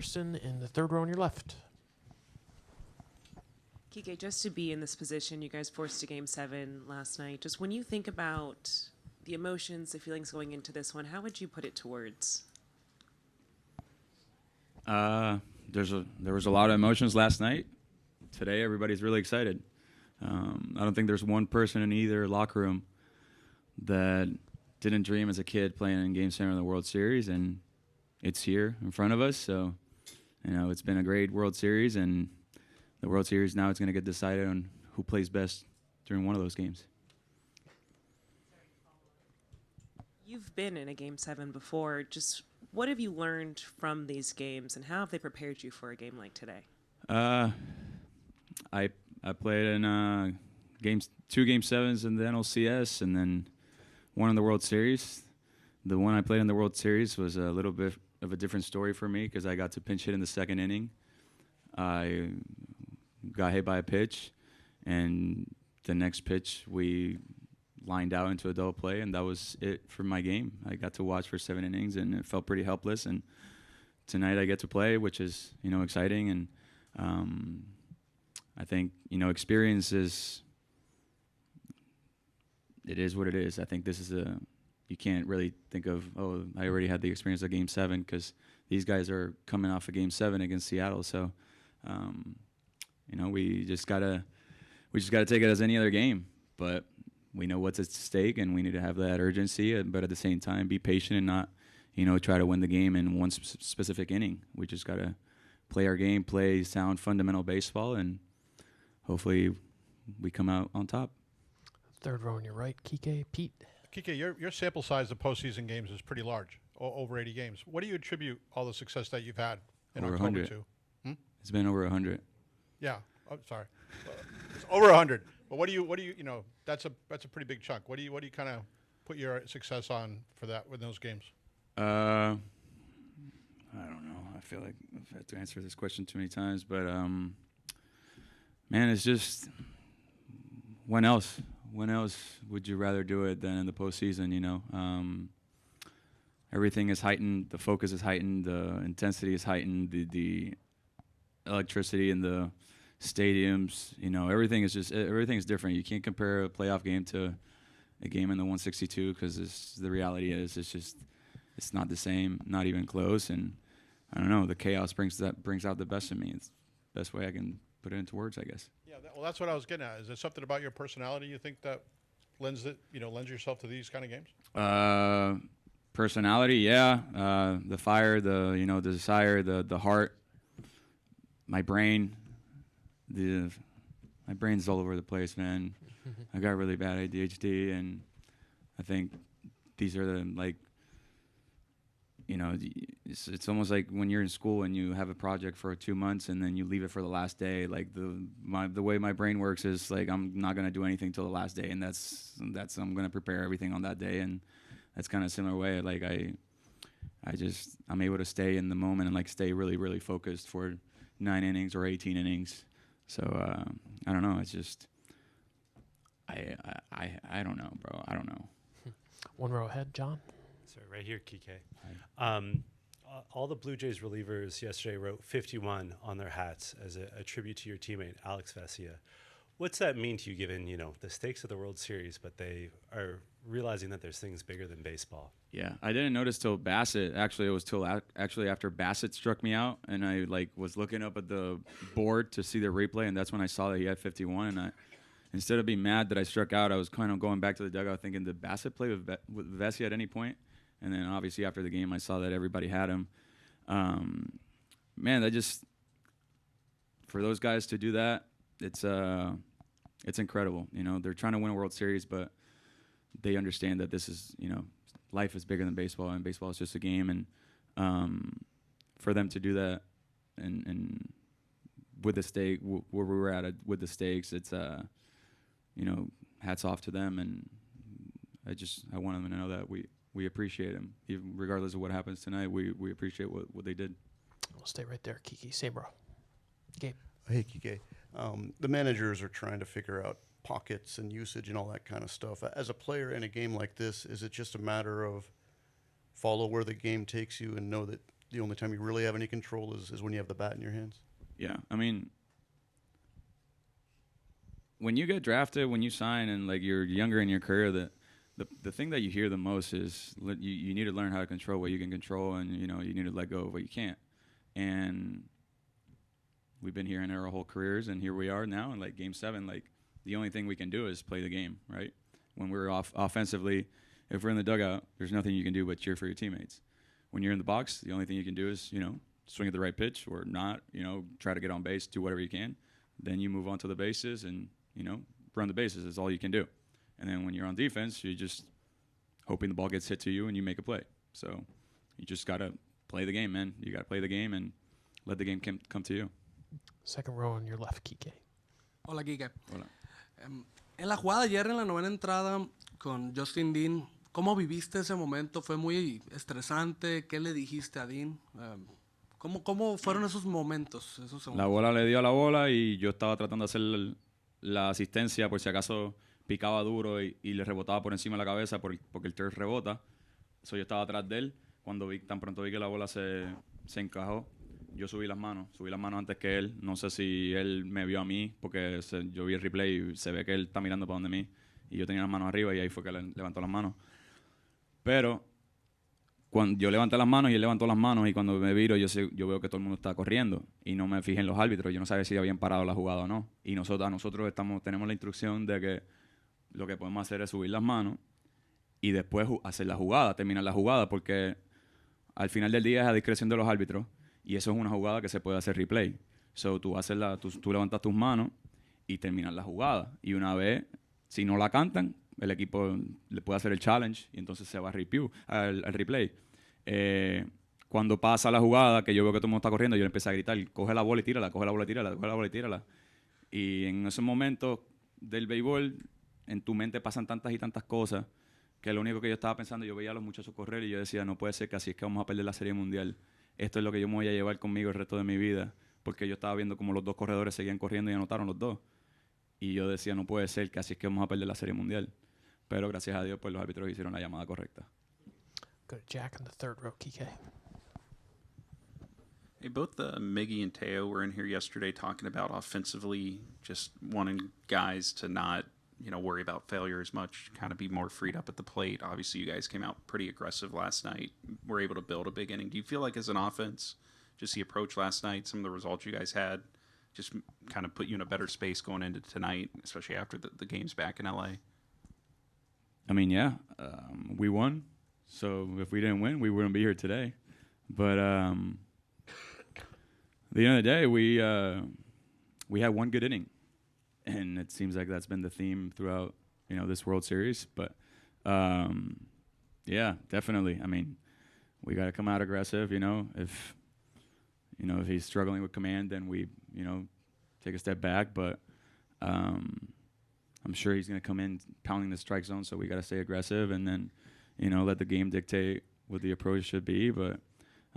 Kirsten in the third row on your left. Kiké, just to be in this position, you guys forced a Game 7 last night. Just when you think about the emotions, the feelings going into this one, how would you put it to words? There was a lot of emotions last night. Today, everybody's really excited. I don't think there's one person in either locker room that didn't dream as a kid playing in Game 7 of the World Series, and it's here in front of us. So, it's been a great World Series, and the World Series now it's going to get decided on who plays best during one of those games. You've been in a Game 7 before. Just what have you learned from these games, and how have they prepared you for a game like today? I played in two Game 7s in the NLCS, and then one in the World Series. The one I played in the World Series was a little bit of a different story for me because I got to pinch hit in the second inning. I got hit by a pitch, and the next pitch we lined out into a double play, and that was it for my game. I got to watch for 7 innings, and it felt pretty helpless. And tonight I get to play, which is exciting. And I think experience is what it is. I think this is you can't really think of, oh, I already had the experience of Game 7 because these guys are coming off of Game 7 against Seattle. So we just gotta take it as any other game, but we know what's at stake, and we need to have that urgency, but at the same time be patient and not try to win the game in one specific inning. We just gotta play our game, play sound fundamental baseball, and hopefully we come out on top. Third row on your right, Kiké. Pete. Kiké, your sample size of postseason games is pretty large, over 80 games. What do you attribute all the success that you've had in Over October 100. to? It's been over 100. Yeah. Oh, sorry. It's over 100. But what do you that's a pretty big chunk. What do you kind of put your success on for that with those games? I don't know. I feel like I've had to answer this question too many times, but man, it's just when else would you rather do it than in the postseason? Everything is heightened. The focus is heightened. The intensity is heightened. The electricity in the stadiums, everything is different. You can't compare a playoff game to a game in the 162 because the reality is it's not the same, not even close. And I don't know, the chaos brings out the best in me. It's the best way I can put it into words, I guess. Yeah, that's what I was getting at. Is there something about your personality you think that lends yourself to these kind of games? Personality, yeah. The fire, the desire, the heart, my brain. My brain's all over the place, man. I got really bad ADHD, and I think these are it's almost like when you're in school and you have a project for 2 months and then you leave it for the last day. Like the way my brain works is like I'm not gonna do anything till the last day, and that's I'm gonna prepare everything on that day, and that's kind of a similar way. Like I'm able to stay in the moment and stay really, really focused for 9 innings or 18 innings. So I don't know. It's just I don't know, bro. I don't know. One row ahead, John. Sorry, right here, Kiké. All the Blue Jays relievers yesterday wrote 51 on their hats as a tribute to your teammate, Alex Vesia. What's that mean to you, given the stakes of the World Series, but they are realizing that there's things bigger than baseball? Yeah, I didn't notice till Bassett. Actually, it was till after Bassett struck me out, and I was looking up at the board to see the replay, and that's when I saw that he had 51. And I, instead of being mad that I struck out, I was kind of going back to the dugout thinking, did Bassett play with Vesia at any point? And then obviously after the game, I saw that everybody had him. Man, for those guys to do that, it's incredible. They're trying to win a World Series, but they understand that this is, life is bigger than baseball, and baseball is just a game. And for them to do that, and with the stake, where we were at with the stakes, it's hats off to them. And I want them to know that we appreciate them, even regardless of what happens tonight. We appreciate what they did. We'll stay right there, Kiké. Same row. Gabe. Hey, Kiké. The managers are trying to figure out pockets and usage and all that kind of stuff. As a player in a game like this, is it just a matter of follow where the game takes you and know that the only time you really have any control is when you have the bat in your hands. Yeah, I mean, when you get drafted, when you sign, and like you're younger in your career, the thing that you hear the most is you need to learn how to control what you can control, and you need to let go of what you can't. And we've been here in our whole careers, and here we are now in like Game 7. Like the only thing we can do is play the game, right? When we're offensively, if we're in the dugout, there's nothing you can do but cheer for your teammates. When you're in the box, the only thing you can do is swing at the right pitch or not. Try to get on base, do whatever you can. Then you move on to the bases and run the bases. Is all you can do. And then when you're on defense, you're just hoping the ball gets hit to you and you make a play. So you just gotta play the game, man. You gotta play the game and let the game come to you. Second row on your left, Kiké. Hola, Kiké. Hola. En la jugada ayer en la novena entrada con Justin Dean, ¿cómo viviste ese momento? ¿Fue muy estresante? ¿Qué le dijiste a Dean? ¿Cómo fueron esos momentos? La bola le dio a la bola y yo estaba tratando de hacer la asistencia por si acaso picaba duro y le rebotaba por encima de la cabeza porque el turf rebota. So yo estaba atrás de él. Tan pronto vi que la bola se encajó, yo subí las manos antes que él. No sé si él me vio a mí porque yo vi el replay y se ve que él está mirando para donde mí y yo tenía las manos arriba y ahí fue que levantó las manos. Pero cuando yo levanté las manos y él levantó las manos y cuando me viro yo veo que todo el mundo está corriendo y no me fijé en los árbitros. Yo no sabía si habían parado la jugada o no. Y nosotros tenemos la instrucción de que lo que podemos hacer es subir las manos y después hacer la jugada, terminar la jugada, porque al final del día es a discreción de los árbitros y eso es una jugada que se puede hacer replay. So tú levantas tus manos y terminas la jugada. Y una vez, si no la cantan, el equipo le puede hacer el challenge y entonces se va al replay. Cuando pasa la jugada, que yo veo que todo el mundo está corriendo, yo le empecé a gritar, coge la bola y tírala, coge la bola y tírala, coge la bola y tírala. Y en esos momentos del béisbol, en tu mente pasan tantas y tantas cosas que lo único que yo estaba pensando, yo veía a los muchachos correr y yo decía, no puede ser que así es que vamos a perder la Serie Mundial. Esto es lo que yo me voy a llevar conmigo el resto de mi vida, porque yo estaba viendo como los dos corredores seguían corriendo y anotaron los dos. Y yo decía, no puede ser que así es que vamos a perder la Serie Mundial. Pero gracias a Dios, pues los árbitros hicieron la llamada correcta. Go to Jack in the third row, Kiké. Hey, both Miggy and Teo were in here yesterday talking about offensively just wanting guys to not worry about failure as much, kind of be more freed up at the plate. Obviously, you guys came out pretty aggressive last night, were able to build a big inning. Do you feel like as an offense, just the approach last night, some of the results you guys had, just kind of put you in a better space going into tonight, especially after the game's back in LA? I mean, yeah, we won. So if we didn't win, we wouldn't be here today. But at the end of the day, we had one good inning. And it seems like that's been the theme throughout, this World Series. But, yeah, definitely. I mean, we got to come out aggressive, If he's struggling with command, then we, take a step back. But I'm sure he's going to come in pounding the strike zone, so we got to stay aggressive and then, let the game dictate what the approach should be. But,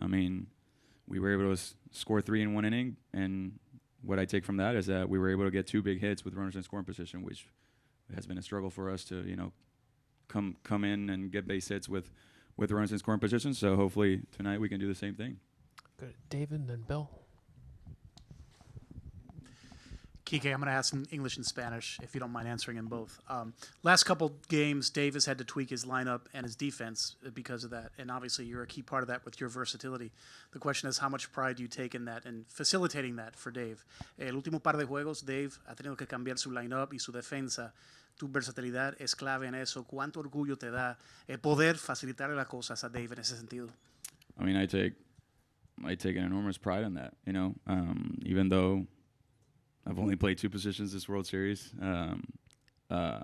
I mean, we were able to score 3 in one inning, and what I take from that is that we were able to get 2 big hits with runners in scoring position, which has been a struggle for us to, come in and get base hits with runners in scoring position. So hopefully tonight we can do the same thing. Go to David, then Bill. Kiké, I'm going to ask in English and Spanish, if you don't mind answering in both. Last couple games, Dave has had to tweak his lineup and his defense because of that, and obviously you're a key part of that with your versatility. The question is, how much pride do you take in that and facilitating that for Dave? El último par de juegos, Dave ha tenido que cambiar su lineup y su defensa. Tu versatilidad es clave en eso. ¿Cuánto orgullo te da poder facilitarle las cosas a Dave en ese sentido? I mean, I take an enormous pride in that, even though I've only played 2 positions this World Series. The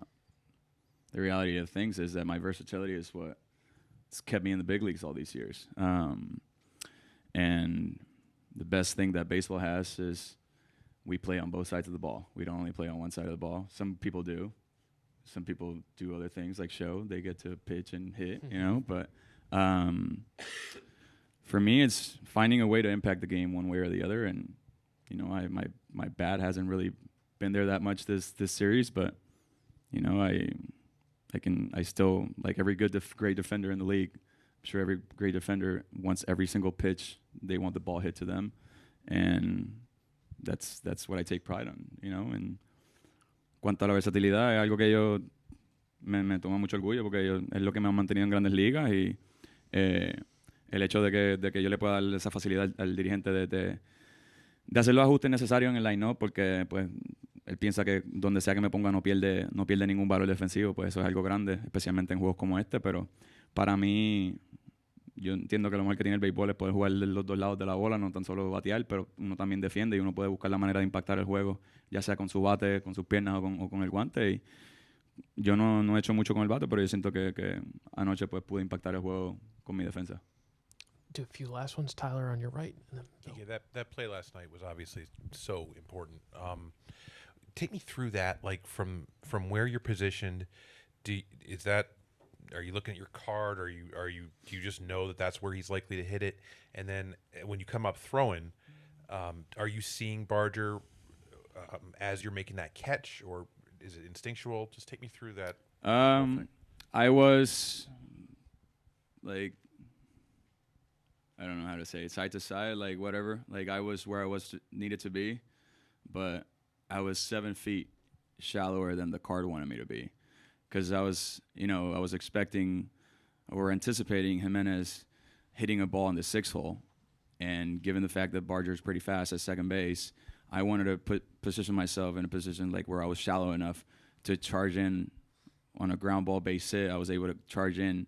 reality of things is that my versatility is what's kept me in the big leagues all these years. And the best thing that baseball has is we play on both sides of the ball. We don't only play on one side of the ball. Some people do. Some people do other things like show. They get to pitch and hit, But for me, it's finding a way to impact the game one way or the other. And my bat hasn't really been there that much this series, but I still, like every great defender in the league, sure every great defender wants every single pitch. They want the ball hit to them, and that's what I take pride on, you know. And cuanto a la versatilidad, es algo que yo me toma mucho orgullo porque es lo que me ha mantenido en grandes ligas y el hecho de que yo le pueda dar esa facilidad al dirigente de hacer los ajustes necesarios en el line-up, porque pues él piensa que donde sea que me ponga no pierde ningún valor defensivo, pues eso es algo grande, especialmente en juegos como este. Pero para mí, yo entiendo que lo mejor que tiene el béisbol es poder jugar de los dos lados de la bola, no tan solo batear, pero uno también defiende y uno puede buscar la manera de impactar el juego, ya sea con su bate, con sus piernas o con el guante. Y yo no he hecho mucho con el bate, pero yo siento que anoche pues pude impactar el juego con mi defensa. Do a few last ones, Tyler, on your right. And then Bill. Yeah, that play last night was obviously so important. Take me through that, like from where you're positioned. Are you looking at your card? Do you just know that that's where he's likely to hit it? And then when you come up throwing, are you seeing Barger as you're making that catch, or is it instinctual? Just take me through that. I was like, I don't know how to say it, side to side, like whatever. Like I was where I was needed to be, but I was 7 feet shallower than the card wanted me to be, because I was expecting or anticipating Jimenez hitting a ball in the 6th hole, and given the fact that Barger's pretty fast at second base, I wanted to position myself in a position like where I was shallow enough to charge in on a ground ball base hit. I was able to charge in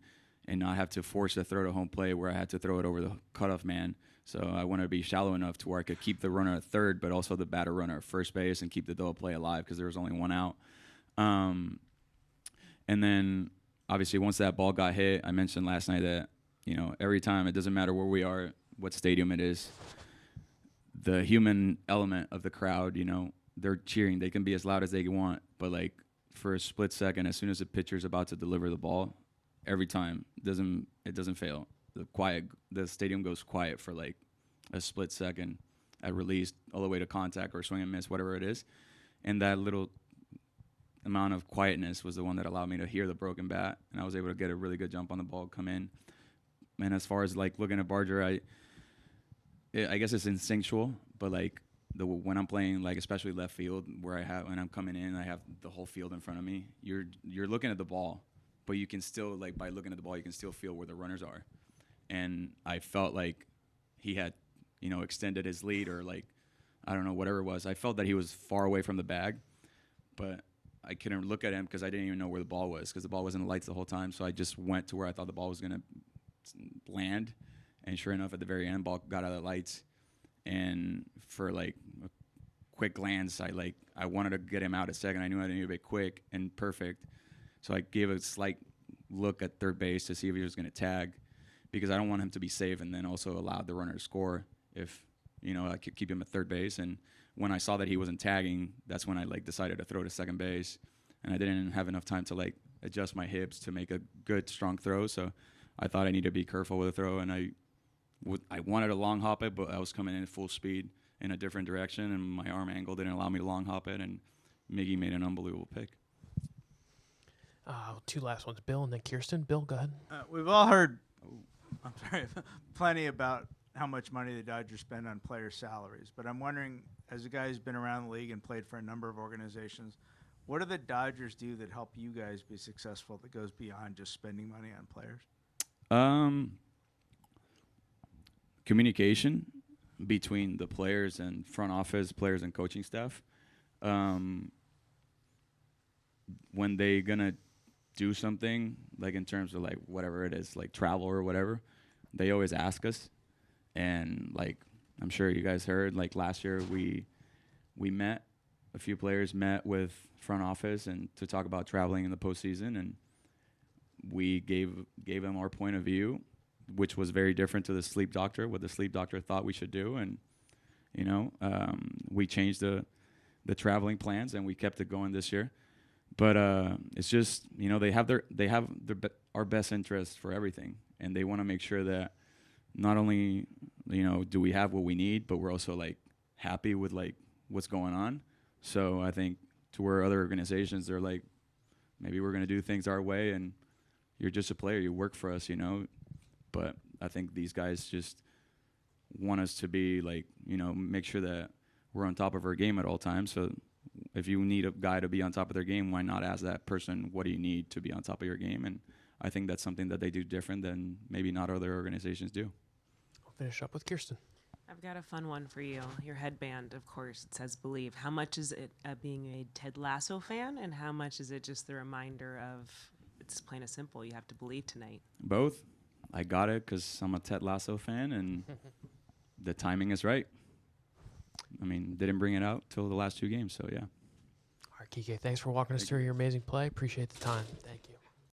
and not have to force a throw to home plate where I had to throw it over the cutoff man. So I wanted to be shallow enough to where I could keep the runner at third, but also the batter runner at first base and keep the double play alive because there was only one out. And then obviously once that ball got hit, I mentioned last night that, you know, every time, it doesn't matter where we are, what stadium it is, the human element of the crowd, you know, they're cheering. They can be as loud as they want, but like for a split second, as soon as the pitcher's about to deliver the ball, every time it doesn't fail. The stadium goes quiet for like a split second at release, all the way to contact or swing and miss, whatever it is. And that little amount of quietness was the one that allowed me to hear the broken bat, and I was able to get a really good jump on the ball, come in. And as far as like looking at Barger, I guess it's instinctual, but like when I'm playing, like especially left field, when I'm coming in, I have the whole field in front of me. You're looking at the ball, but you can still, like, by looking at the ball, you can still feel where the runners are. And I felt like he had, you know, extended his lead, or like, I don't know, whatever it was. I felt that he was far away from the bag, but I couldn't look at him because I didn't even know where the ball was, because the ball was in the lights the whole time. So I just went to where I thought the ball was going to land. And sure enough, at the very end, ball got out of the lights. And for like a quick glance, I wanted to get him out at second. I knew I needed to be quick and perfect. So I gave a slight look at third base to see if he was going to tag, because I don't want him to be safe and then also allow the runner to score if, you know, I could keep him at third base. And when I saw that he wasn't tagging, that's when I like decided to throw to second base. And I didn't have enough time to like adjust my hips to make a good, strong throw. So I thought I needed to be careful with the throw. And I wanted to long hop it, but I was coming in at full speed in a different direction, and my arm angle didn't allow me to long hop it. And Miggy made an unbelievable pick. Two last ones, Bill and then Kirsten. Bill, go ahead. We've all heard, plenty about how much money the Dodgers spend on player salaries. But I'm wondering, as a guy who's been around the league and played for a number of organizations, what do the Dodgers do that help you guys be successful that goes beyond just spending money on players? Communication between the players and front office, players and coaching staff. When they gonna do something, like in terms of like whatever it is, like travel or whatever, they always ask us. And like, I'm sure you guys heard, like last year we met, a few players met with front office and to talk about traveling in the postseason, and we gave them our point of view, which was very different to the sleep doctor, what the sleep doctor thought we should do. And, you know, we changed the traveling plans and we kept it going this year. But it's just, you know, they have our best interests for everything, and they want to make sure that not only, you know, do we have what we need, but we're also like happy with like what's going on. So I think to where other organizations, they're like, maybe we're going to do things our way, and you're just a player, you work for us, you know. But I think these guys just want us to be like, make sure that we're on top of our game at all times. So if you need a guy to be on top of their game, why not ask that person, what do you need to be on top of your game? And I think that's something that they do different than maybe not other organizations do. I'll finish up with Kirsten. I've got a fun one for you. Your headband, of course, it says Believe. How much is it being a Ted Lasso fan, and how much is it just the reminder of it's plain and simple, you have to believe tonight? Both. I got it because I'm a Ted Lasso fan, and the timing is right. I mean, didn't bring it out till the last 2 games, so yeah. All right, Kiké, thanks for walking us through your amazing play. Appreciate the time. Thank you.